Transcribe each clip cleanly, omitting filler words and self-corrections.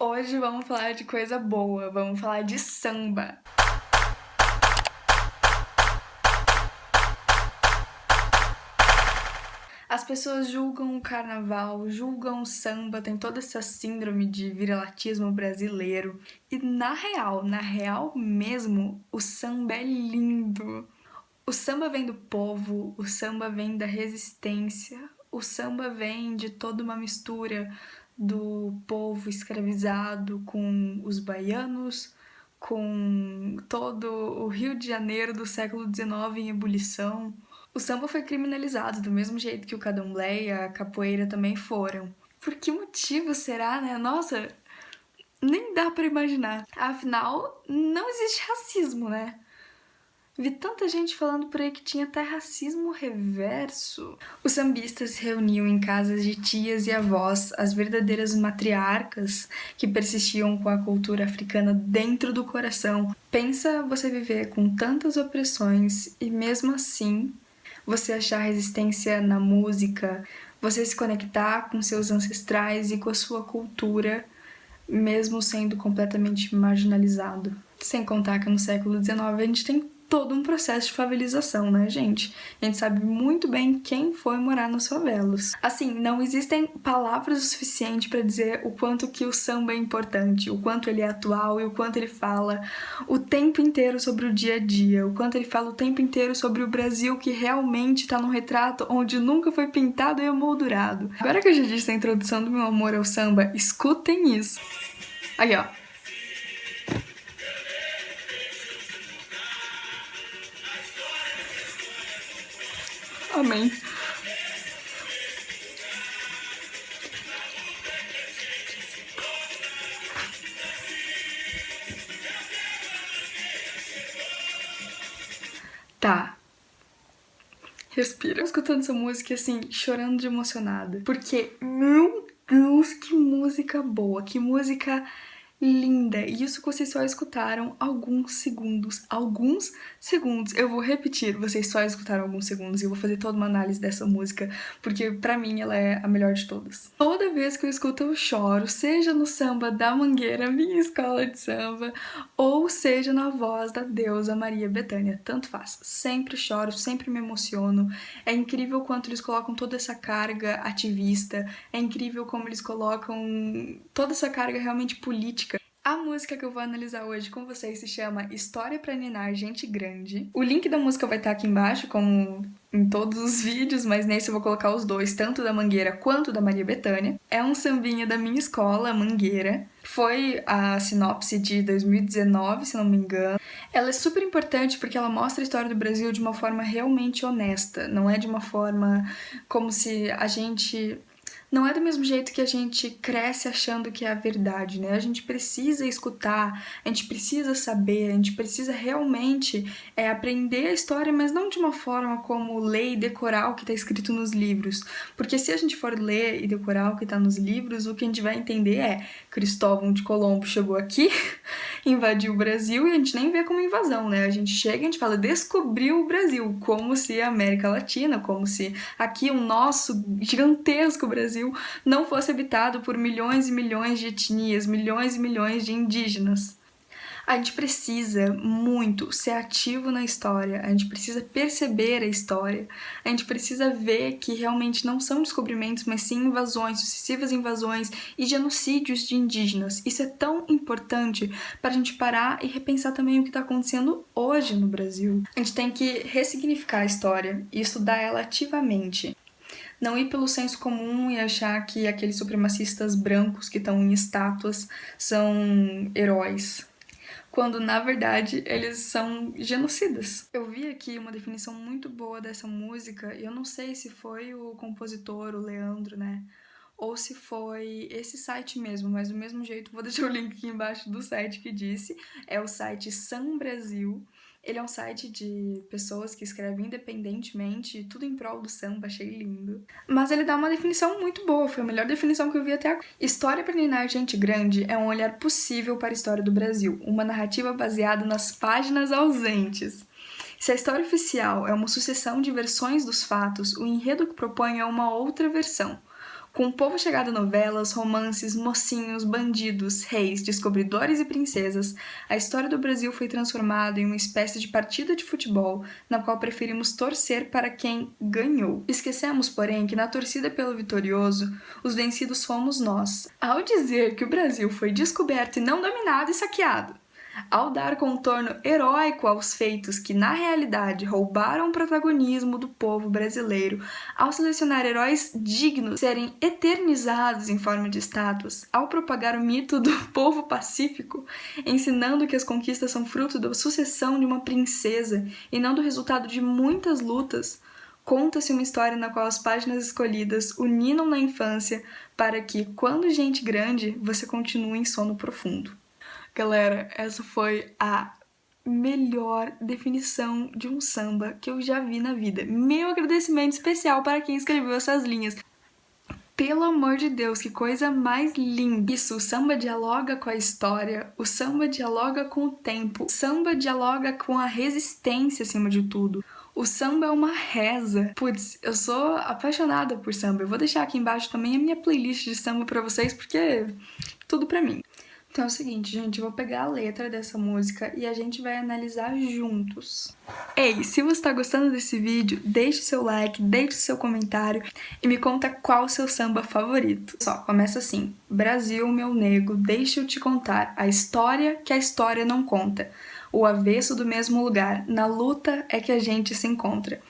Hoje vamos falar de coisa boa, vamos falar de samba. As pessoas julgam o carnaval, julgam o samba, tem toda essa síndrome de viralatismo brasileiro. E na real mesmo, o samba é lindo. O samba vem do povo, o samba vem da resistência, o samba vem de toda uma mistura do povo escravizado com os baianos, com todo o Rio de Janeiro do século XIX em ebulição. O samba foi criminalizado do mesmo jeito que o candomblé e a capoeira também foram. Por que motivo será, né? Nossa, nem dá pra imaginar. Afinal, não existe racismo, né? Vi tanta gente falando por aí que tinha até racismo reverso. Os sambistas se reuniam em casas de tias e avós, as verdadeiras matriarcas que persistiam com a cultura africana dentro do coração. Pensa você viver com tantas opressões e mesmo assim você achar resistência na música, você se conectar com seus ancestrais e com a sua cultura, mesmo sendo completamente marginalizado. Sem contar que no século XIX a gente tem todo um processo de favelização, né, gente? A gente sabe muito bem quem foi morar nas favelas. Assim, não existem palavras o suficiente para dizer o quanto que o samba é importante, o quanto ele é atual e o quanto ele fala o tempo inteiro sobre o dia a dia, o quanto ele fala o tempo inteiro sobre o Brasil que realmente tá num retrato onde nunca foi pintado e emoldurado. Agora que eu já disse a introdução do meu amor ao samba, escutem isso. Aí, ó. Amém. Tá. Respira. Eu escutando essa música assim, chorando de emocionada. Porque, meu Deus, que música boa, que música linda. E isso que vocês só escutaram alguns segundos. Alguns segundos. Eu vou repetir, vocês só escutaram alguns segundos e eu vou fazer toda uma análise dessa música, porque pra mim ela é a melhor de todas. Toda vez que eu escuto eu choro, seja no samba da Mangueira, minha escola de samba, ou seja na voz da deusa Maria Bethânia, tanto faz. Sempre choro, sempre me emociono. É incrível quanto eles colocam toda essa carga ativista, é incrível como eles colocam toda essa carga realmente política. A música que eu vou analisar hoje com vocês se chama História pra Ninar Gente Grande. O link da música vai estar aqui embaixo, como em todos os vídeos, mas nesse eu vou colocar os dois, tanto da Mangueira quanto da Maria Bethânia. É um sambinha da minha escola, Mangueira. Foi a sinopse de 2019, se não me engano. Ela é super importante porque ela mostra a história do Brasil de uma forma realmente honesta. Não é de uma forma como se a gente... Não é do mesmo jeito que a gente cresce achando que é a verdade, né? A gente precisa escutar, a gente precisa saber, a gente precisa realmente aprender a história, mas não de uma forma como ler e decorar o que está escrito nos livros. Porque se a gente for ler e decorar o que está nos livros, o que a gente vai entender é Cristóvão de Colombo chegou aqui, invadiu o Brasil e a gente nem vê como invasão, né? A gente chega e a gente fala descobriu o Brasil, como se a América Latina, como se aqui o nosso gigantesco Brasil não fosse habitado por milhões e milhões de etnias, milhões e milhões de indígenas. A gente precisa muito ser ativo na história, a gente precisa perceber a história, a gente precisa ver que realmente não são descobrimentos, mas sim invasões, sucessivas invasões e genocídios de indígenas. Isso é tão importante para a gente parar e repensar também o que está acontecendo hoje no Brasil. A gente tem que ressignificar a história e estudar ela ativamente. Não ir pelo senso comum e achar que aqueles supremacistas brancos que estão em estátuas são heróis, quando na verdade eles são genocidas. Eu vi aqui uma definição muito boa dessa música e eu não sei se foi o compositor, o Leandro, né? Ou se foi esse site mesmo, mas do mesmo jeito vou deixar o link aqui embaixo do site que disse. É o site Sam Brasil. Ele é um site de pessoas que escrevem independentemente, tudo em prol do samba, achei lindo. Mas ele dá uma definição muito boa, foi a melhor definição que eu vi até agora. História para ninar gente grande é um olhar possível para a história do Brasil, uma narrativa baseada nas páginas ausentes. Se a história oficial é uma sucessão de versões dos fatos, o enredo que propõe é uma outra versão. Com o povo chegado a novelas, romances, mocinhos, bandidos, reis, descobridores e princesas, a história do Brasil foi transformada em uma espécie de partida de futebol, na qual preferimos torcer para quem ganhou. Esquecemos, porém, que na torcida pelo vitorioso, os vencidos fomos nós. Ao dizer que o Brasil foi descoberto e não dominado e saqueado, ao dar contorno heróico aos feitos que, na realidade, roubaram o protagonismo do povo brasileiro, ao selecionar heróis dignos de serem eternizados em forma de estátuas, ao propagar o mito do povo pacífico, ensinando que as conquistas são fruto da sucessão de uma princesa e não do resultado de muitas lutas, conta-se uma história na qual as páginas escolhidas uninam na infância para que, quando gente grande, você continue em sono profundo. Galera, essa foi a melhor definição de um samba que eu já vi na vida. Meu agradecimento especial para quem escreveu essas linhas. Pelo amor de Deus, que coisa mais linda! Isso, o samba dialoga com a história, o samba dialoga com o tempo, o samba dialoga com a resistência acima de tudo. O samba é uma reza. Putz, eu sou apaixonada por samba. Eu vou deixar aqui embaixo também a minha playlist de samba pra vocês, porque tudo pra mim. Então é o seguinte, gente, eu vou pegar a letra dessa música e a gente vai analisar juntos. Ei, se você tá gostando desse vídeo, deixe seu like, deixe seu comentário e me conta qual o seu samba favorito. Só, começa assim. Brasil, meu nego, deixa eu te contar a história que a história não conta. O avesso do mesmo lugar, na luta é que a gente se encontra.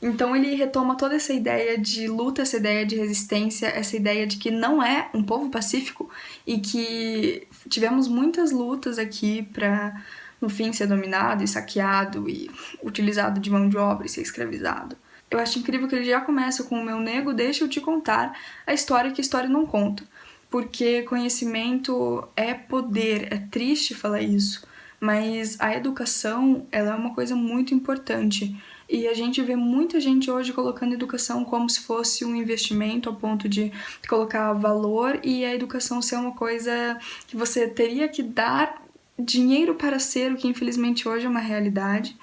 Então ele retoma toda essa ideia de luta, essa ideia de resistência, essa ideia de que não é um povo pacífico e que tivemos muitas lutas aqui para, no fim, ser dominado e saqueado e utilizado de mão de obra e ser escravizado. Eu acho incrível que ele já começa com o meu nego, deixa eu te contar a história que a história não conta. Porque conhecimento é poder, é triste falar isso, mas a educação, ela é uma coisa muito importante. E a gente vê muita gente hoje colocando a educação como se fosse um investimento, ao ponto de colocar valor e a educação ser uma coisa que você teria que dar dinheiro para ser, o que infelizmente hoje é uma realidade,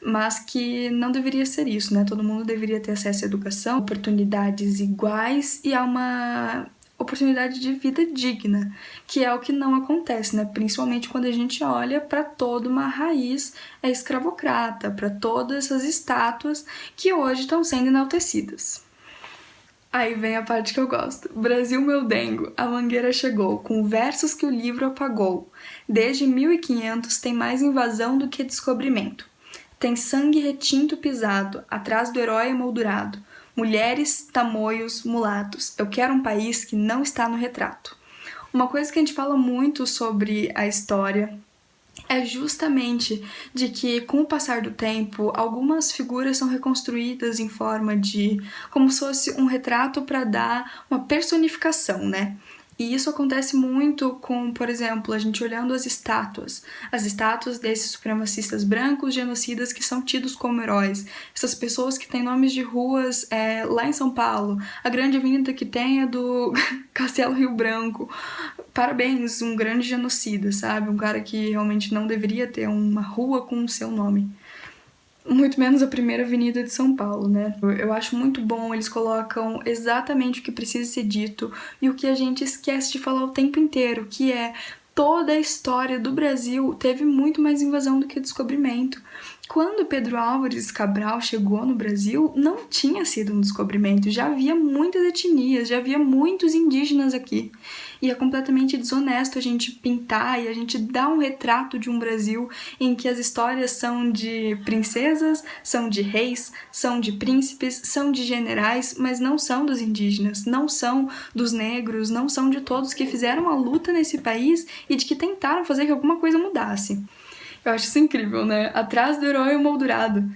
mas que não deveria ser isso, né? Todo mundo deveria ter acesso à educação, oportunidades iguais e a uma oportunidade de vida digna, que é o que não acontece, né? Principalmente quando a gente olha para toda uma raiz escravocrata, para todas essas estátuas que hoje estão sendo enaltecidas. Aí vem a parte que eu gosto. Brasil, meu dengo, a mangueira chegou, com versos que o livro apagou. Desde 1500 tem mais invasão do que descobrimento. Tem sangue retinto pisado, atrás do herói emoldurado. Mulheres, tamoios, mulatos. Eu quero um país que não está no retrato. Uma coisa que a gente fala muito sobre a história é justamente de que, com o passar do tempo, algumas figuras são reconstruídas em forma de como se fosse um retrato para dar uma personificação, né? E isso acontece muito com, por exemplo, a gente olhando as estátuas desses supremacistas brancos, genocidas que são tidos como heróis. Essas pessoas que têm nomes de ruas lá em São Paulo. A grande avenida que tem é do Castelo Rio Branco. Parabéns, um grande genocida, sabe? Um cara que realmente não deveria ter uma rua com o seu nome. Muito menos a primeira avenida de São Paulo, né? Eu acho muito bom, eles colocam exatamente o que precisa ser dito e o que a gente esquece de falar o tempo inteiro, que é toda a história do Brasil teve muito mais invasão do que descobrimento. Quando Pedro Álvares Cabral chegou no Brasil, não tinha sido um descobrimento, já havia muitas etnias, já havia muitos indígenas aqui. E é completamente desonesto a gente pintar e a gente dar um retrato de um Brasil em que as histórias são de princesas, são de reis, são de príncipes, são de generais, mas não são dos indígenas, não são dos negros, não são de todos que fizeram a luta nesse país e de que tentaram fazer que alguma coisa mudasse. Eu acho isso incrível, né? Atrás do herói emoldurado.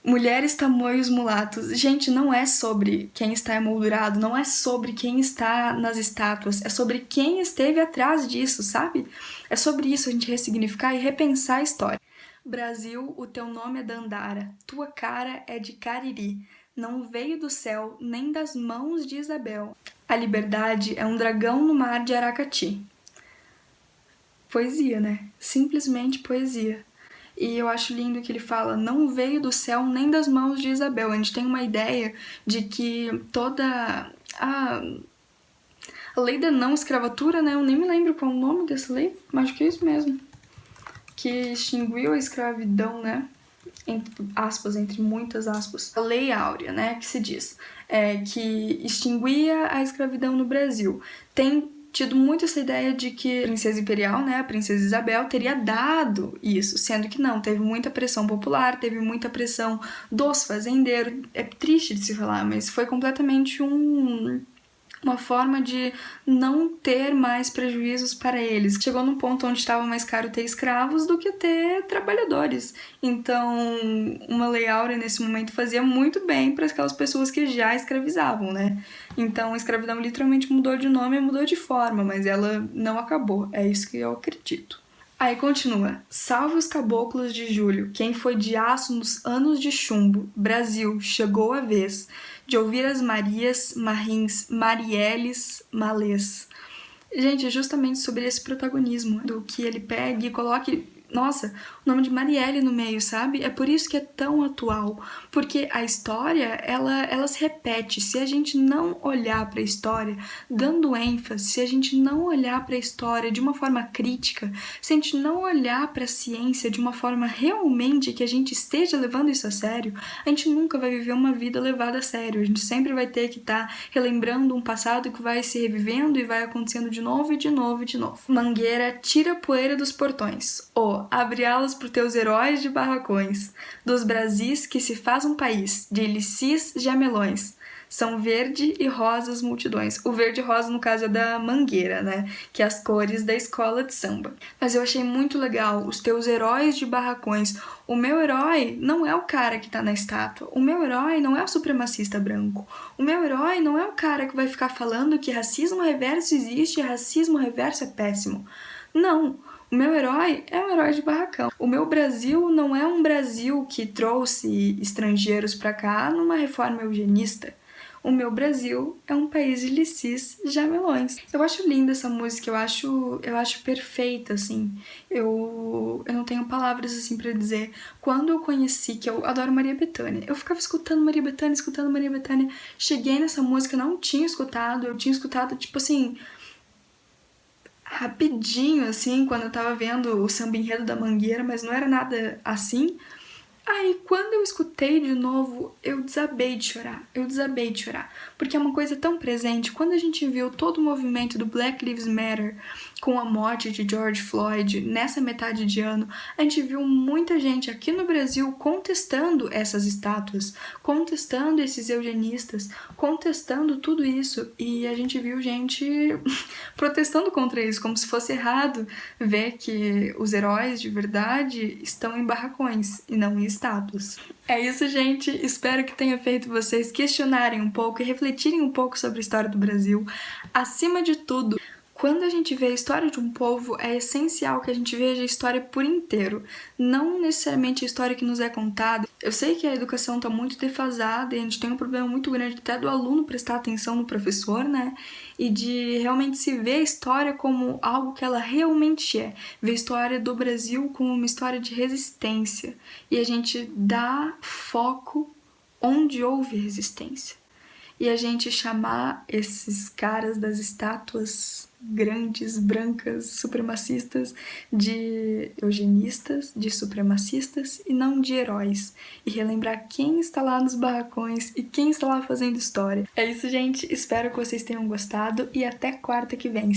Mulheres, tamoios, mulatos. Gente, não é sobre quem está emoldurado, não é sobre quem está nas estátuas, é sobre quem esteve atrás disso, sabe? É sobre isso a gente ressignificar e repensar a história. Brasil, o teu nome é Dandara, tua cara é de Cariri, não veio do céu nem das mãos de Isabel. A liberdade é um dragão no mar de Aracati. Poesia, né? Simplesmente poesia. E eu acho lindo que ele fala, não veio do céu nem das mãos de Isabel. A gente tem uma ideia de que toda a lei da não escravatura, né? Eu nem me lembro qual é o nome dessa lei, mas acho que é isso mesmo. Que extinguiu a escravidão, né? Entre aspas, entre muitas aspas. A Lei Áurea, né? Que se diz. Que extinguia a escravidão no Brasil. Tem tido muito essa ideia de que a princesa imperial, né, a princesa Isabel, teria dado isso, sendo que não, teve muita pressão popular, teve muita pressão dos fazendeiros. É triste de se falar, mas foi completamente uma forma de não ter mais prejuízos para eles. Chegou num ponto onde estava mais caro ter escravos do que ter trabalhadores. Então, uma lei áurea nesse momento fazia muito bem para aquelas pessoas que já escravizavam, né? Então, a escravidão literalmente mudou de nome e mudou de forma, mas ela não acabou. É isso que eu acredito. Aí continua. Salve os caboclos de julho, quem foi de aço nos anos de chumbo. Brasil, chegou a vez de ouvir as Marias, Marins, Marielles, Malês. Gente, é justamente sobre esse protagonismo, do que ele pega e coloque, nossa, o nome de Marielle no meio, sabe? É por isso que é tão atual, porque a história, ela se repete. Se a gente não olhar para a história dando ênfase, se a gente não olhar para a história de uma forma crítica, se a gente não olhar para a ciência de uma forma realmente que a gente esteja levando isso a sério, a gente nunca vai viver uma vida levada a sério. A gente sempre vai ter que estar relembrando um passado que vai se revivendo e vai acontecendo de novo e de novo e de novo. Mangueira, tira a poeira dos portões. Abre alas pro teus heróis de barracões, dos Brasis que se faz um país, de licis jamelões. São verde e rosas multidões. O verde e rosa, no caso, é da Mangueira, né? Que é as cores da escola de samba. Mas eu achei muito legal, os teus heróis de barracões. O meu herói não é o cara que tá na estátua. O meu herói não é o supremacista branco. O meu herói não é o cara que vai ficar falando que racismo reverso existe e racismo reverso é péssimo. Não. O meu herói é um herói de barracão. O meu Brasil não é um Brasil que trouxe estrangeiros pra cá numa reforma eugenista. O meu Brasil é um país de licis jamelões. Eu acho linda essa música, eu acho perfeita, assim. Eu não tenho palavras, assim, pra dizer. Quando eu conheci, que eu adoro Maria Bethânia, eu ficava escutando Maria Bethânia. Cheguei nessa música, não tinha escutado, eu tinha escutado, tipo assim, rapidinho, assim, quando eu tava vendo o samba enredo da Mangueira, mas não era nada assim. Aí, quando eu escutei de novo, eu desabei de chorar, porque é uma coisa tão presente. Quando a gente viu todo o movimento do Black Lives Matter com a morte de George Floyd nessa metade de ano, a gente viu muita gente aqui no Brasil contestando essas estátuas, contestando esses eugenistas, contestando tudo isso, e a gente viu gente protestando contra isso, como se fosse errado ver que os heróis de verdade estão em barracões e não em estátuas. É isso, gente. Espero que tenha feito vocês questionarem um pouco e refletirem um pouco sobre a história do Brasil. Acima de tudo, quando a gente vê a história de um povo, é essencial que a gente veja a história por inteiro, não necessariamente a história que nos é contada. Eu sei que a educação está muito defasada e a gente tem um problema muito grande até do aluno prestar atenção no professor, né? E de realmente se ver a história como algo que ela realmente é. Ver a história do Brasil como uma história de resistência. E a gente dá foco onde houve resistência. E a gente chamar esses caras das estátuas grandes, brancas, supremacistas, de eugenistas, de supremacistas e não de heróis. E relembrar quem está lá nos barracões e quem está lá fazendo história. É isso, gente. Espero que vocês tenham gostado e até quarta que vem.